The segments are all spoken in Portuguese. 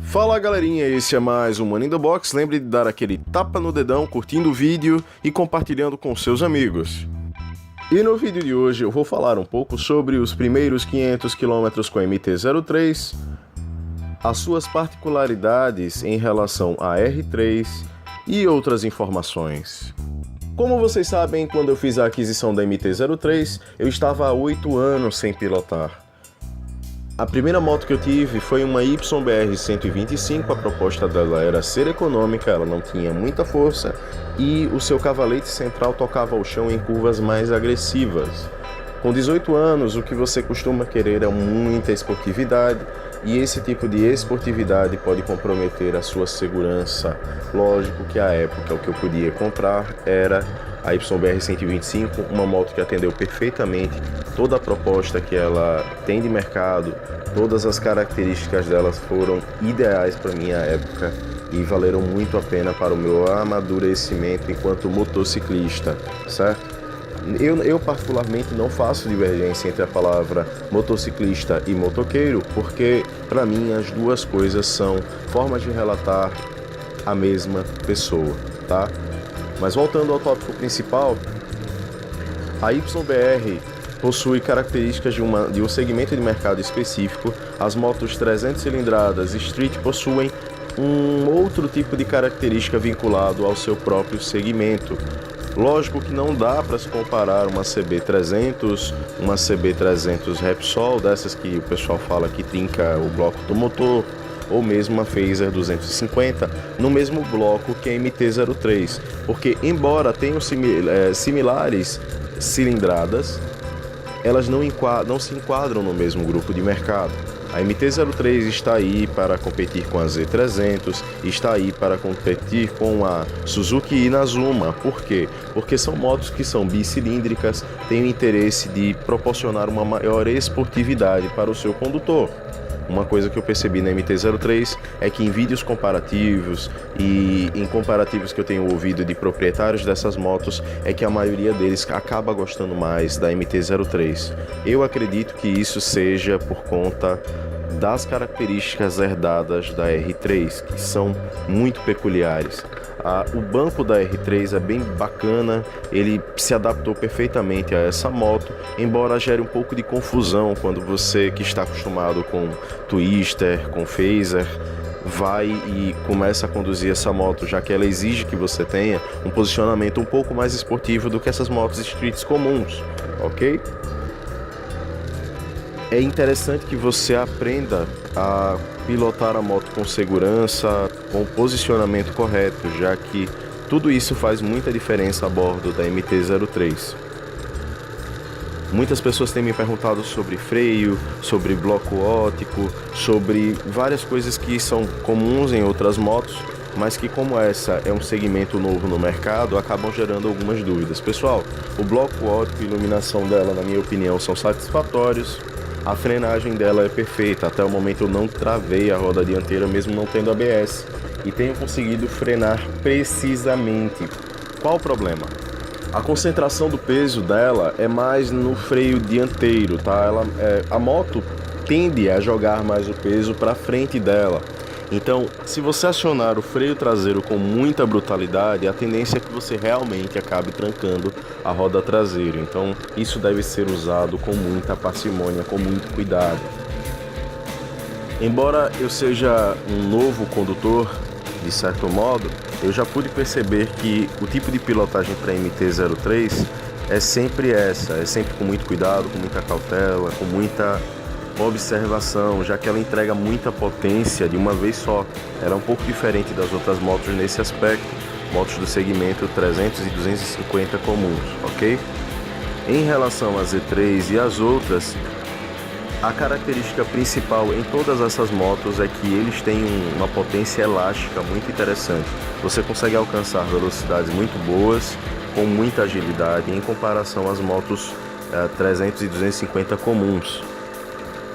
Fala galerinha, esse é mais um Money in the Box. Lembre de dar aquele tapa no dedão, curtindo o vídeo e compartilhando com seus amigos. E no vídeo de hoje eu vou falar um pouco sobre os primeiros 500 km com a MT-03, as suas particularidades em relação à R3 e outras informações. Como vocês sabem, quando eu fiz a aquisição da MT-03, eu estava há 8 anos sem pilotar. A primeira moto que eu tive foi uma YBR 125, a proposta dela era ser econômica, ela não tinha muita força e o seu cavalete central tocava o chão em curvas mais agressivas. Com 18 anos, o que você costuma querer é muita esportividade e esse tipo de esportividade pode comprometer a sua segurança. Lógico que à época o que eu podia comprar era a YBR 125, uma moto que atendeu perfeitamente toda a proposta que ela tem de mercado, todas as características delas foram ideais para minha época e valeram muito a pena para o meu amadurecimento enquanto motociclista, certo? Eu particularmente não faço divergência entre a palavra motociclista e motoqueiro, porque para mim as duas coisas são formas de relatar a mesma pessoa, tá? Mas voltando ao tópico principal, a YBR possui características de um segmento de mercado específico. As motos 300 cilindradas Street possuem um outro tipo de característica vinculado ao seu próprio segmento. Lógico que não dá para se comparar uma CB300, uma CB300 Repsol, dessas que o pessoal fala que trinca o bloco do motor, ou mesmo uma Phaser 250 no mesmo bloco que a MT-03, porque embora tenham similares cilindradas, elas não se enquadram no mesmo grupo de mercado. A MT-03 está aí para competir com a Z300, está aí para competir com a Suzuki Inazuma. Por quê? Porque são motos que são bicilíndricas, têm o interesse de proporcionar uma maior esportividade para o seu condutor. Uma coisa que eu percebi na MT-03 é que em vídeos comparativos e em comparativos que eu tenho ouvido de proprietários dessas motos, é que a maioria deles acaba gostando mais da MT-03. Eu acredito que isso seja por conta das características herdadas da R3, que são muito peculiares. O banco da R3 é bem bacana, ele se adaptou perfeitamente a essa moto, embora gere um pouco de confusão quando você que está acostumado com Twister, com Phaser, vai e começa a conduzir essa moto, já que ela exige que você tenha um posicionamento um pouco mais esportivo do que essas motos streets comuns, ok? É interessante que você aprenda a pilotar a moto com segurança, com o posicionamento correto, já que tudo isso faz muita diferença a bordo da MT-03. Muitas pessoas têm me perguntado sobre freio, sobre bloco óptico, sobre várias coisas que são comuns em outras motos, mas que como essa é um segmento novo no mercado, acabam gerando algumas dúvidas. Pessoal, o bloco óptico e iluminação dela, na minha opinião, são satisfatórios. A frenagem dela é perfeita, até o momento eu não travei a roda dianteira mesmo não tendo ABS e tenho conseguido frenar precisamente. Qual o problema? A concentração do peso dela é mais no freio dianteiro, tá? A moto tende a jogar mais o peso para frente dela. Então, se você acionar o freio traseiro com muita brutalidade, a tendência é que você realmente acabe trancando a roda traseira. Então, isso deve ser usado com muita parcimônia, com muito cuidado. Embora eu seja um novo condutor, de certo modo, eu já pude perceber que o tipo de pilotagem para MT-03 é sempre com muito cuidado, com muita cautela, com muita observação, já que ela entrega muita potência de uma vez só. Ela é um pouco diferente das outras motos nesse aspecto, motos do segmento 300 e 250 comuns, ok? Em relação à Z3 e às outras, a característica principal em todas essas motos é que eles têm uma potência elástica muito interessante. Você consegue alcançar velocidades muito boas, com muita agilidade, em comparação às motos 300 e 250 comuns.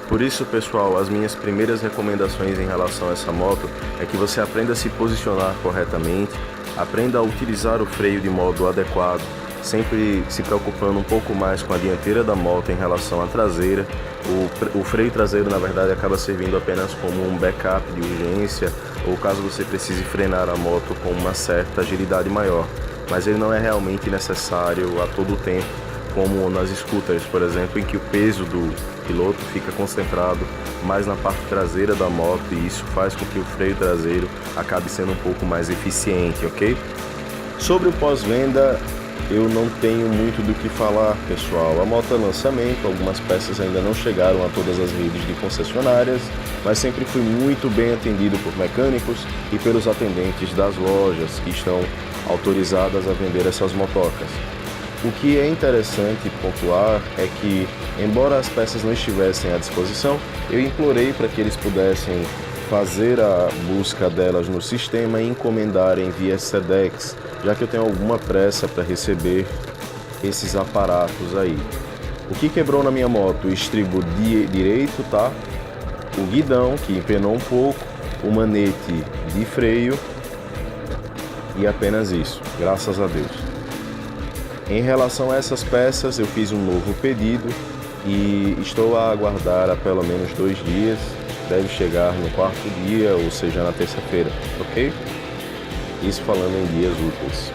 Por isso, pessoal, as minhas primeiras recomendações em relação a essa moto é que você aprenda a se posicionar corretamente, aprenda a utilizar o freio de modo adequado, sempre se preocupando um pouco mais com a dianteira da moto em relação à traseira. O freio traseiro, na verdade, acaba servindo apenas como um backup de urgência, ou caso você precise frenar a moto com uma certa agilidade maior, mas ele não é realmente necessário a todo tempo, como nas scooters, por exemplo, em que o peso do piloto fica concentrado mais na parte traseira da moto, e isso faz com que o freio traseiro acabe sendo um pouco mais eficiente, ok? Sobre o pós-venda, eu não tenho muito do que falar, pessoal. A moto é lançamento, algumas peças ainda não chegaram a todas as redes de concessionárias, mas sempre fui muito bem atendido por mecânicos e pelos atendentes das lojas que estão autorizadas a vender essas motocas. O que é interessante pontuar é que, embora as peças não estivessem à disposição, eu implorei para que eles pudessem fazer a busca delas no sistema e encomendarem via Sedex, já que eu tenho alguma pressa para receber esses aparatos aí. O que quebrou na minha moto? O estribo direito, tá? O guidão, que empenou um pouco, o manete de freio e apenas isso, graças a Deus. Em relação a essas peças, eu fiz um novo pedido e estou a aguardar há pelo menos 2 dias. Deve chegar no 4º dia, ou seja, na terça-feira, ok? Isso falando em dias úteis.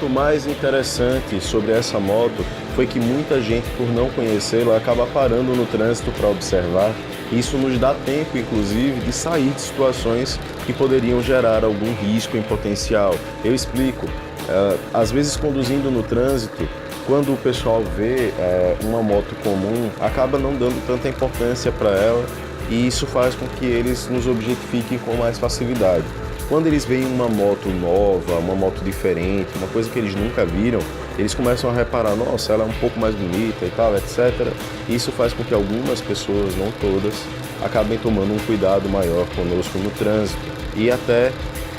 O mais interessante sobre essa moto foi que muita gente, por não conhecê-la, acaba parando no trânsito para observar. Isso nos dá tempo, inclusive, de sair de situações que poderiam gerar algum risco em potencial. Eu explico. Às vezes, conduzindo no trânsito, quando o pessoal vê uma moto comum, acaba não dando tanta importância para ela, e isso faz com que eles nos objetifiquem com mais facilidade. Quando eles veem uma moto nova, uma moto diferente, uma coisa que eles nunca viram, eles começam a reparar, nossa, ela é um pouco mais bonita e tal, etc. E isso faz com que algumas pessoas, não todas, acabem tomando um cuidado maior conosco no trânsito e até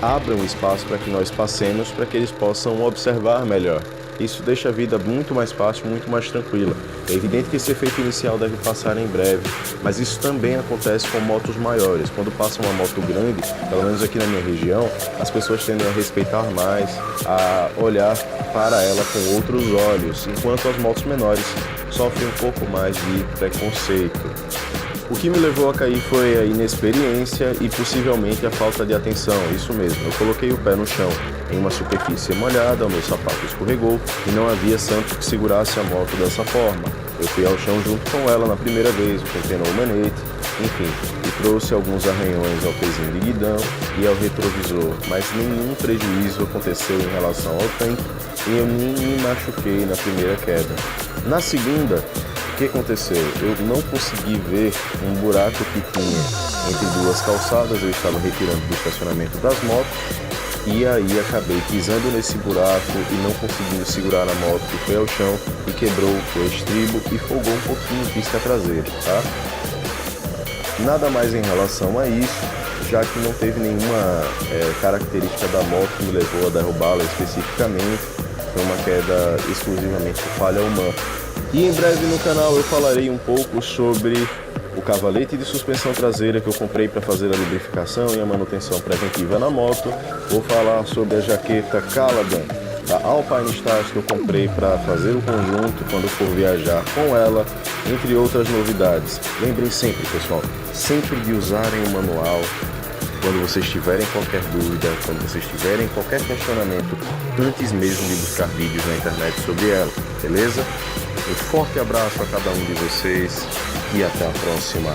abram espaço para que nós passemos, para que eles possam observar melhor. Isso deixa a vida muito mais fácil, muito mais tranquila. É evidente que esse efeito inicial deve passar em breve, mas isso também acontece com motos maiores. Quando passa uma moto grande, pelo menos aqui na minha região, as pessoas tendem a respeitar mais, a olhar para ela com outros olhos, enquanto as motos menores sofrem um pouco mais de preconceito. O que me levou a cair foi a inexperiência e possivelmente a falta de atenção, isso mesmo. Eu coloquei o pé no chão em uma superfície molhada, o meu sapato escorregou e não havia santo que segurasse a moto dessa forma. Eu fui ao chão junto com ela na primeira vez, o que empenou o manete, enfim, e trouxe alguns arranhões ao pezinho de guidão e ao retrovisor, mas nenhum prejuízo aconteceu em relação ao tanque e eu nem me machuquei na primeira queda. Na segunda, o que aconteceu? Eu não consegui ver um buraco que tinha entre 2 calçadas, eu estava retirando do estacionamento das motos e aí acabei pisando nesse buraco e não conseguindo segurar a moto, que foi ao chão e quebrou o estribo e folgou um pouquinho a pista traseira, tá? Nada mais em relação a isso, já que não teve nenhuma característica da moto que me levou a derrubá-la especificamente, foi uma queda exclusivamente por falha humana. E em breve no canal eu falarei um pouco sobre o cavalete de suspensão traseira que eu comprei para fazer a lubrificação e a manutenção preventiva na moto. Vou falar sobre a jaqueta Caladan da Alpine Stars que eu comprei para fazer o conjunto quando for viajar com ela, entre outras novidades. Lembrem sempre, pessoal, sempre de usarem o manual quando vocês tiverem qualquer dúvida, quando vocês tiverem qualquer questionamento, antes mesmo de buscar vídeos na internet sobre ela, beleza? Um forte abraço a cada um de vocês e até a próxima.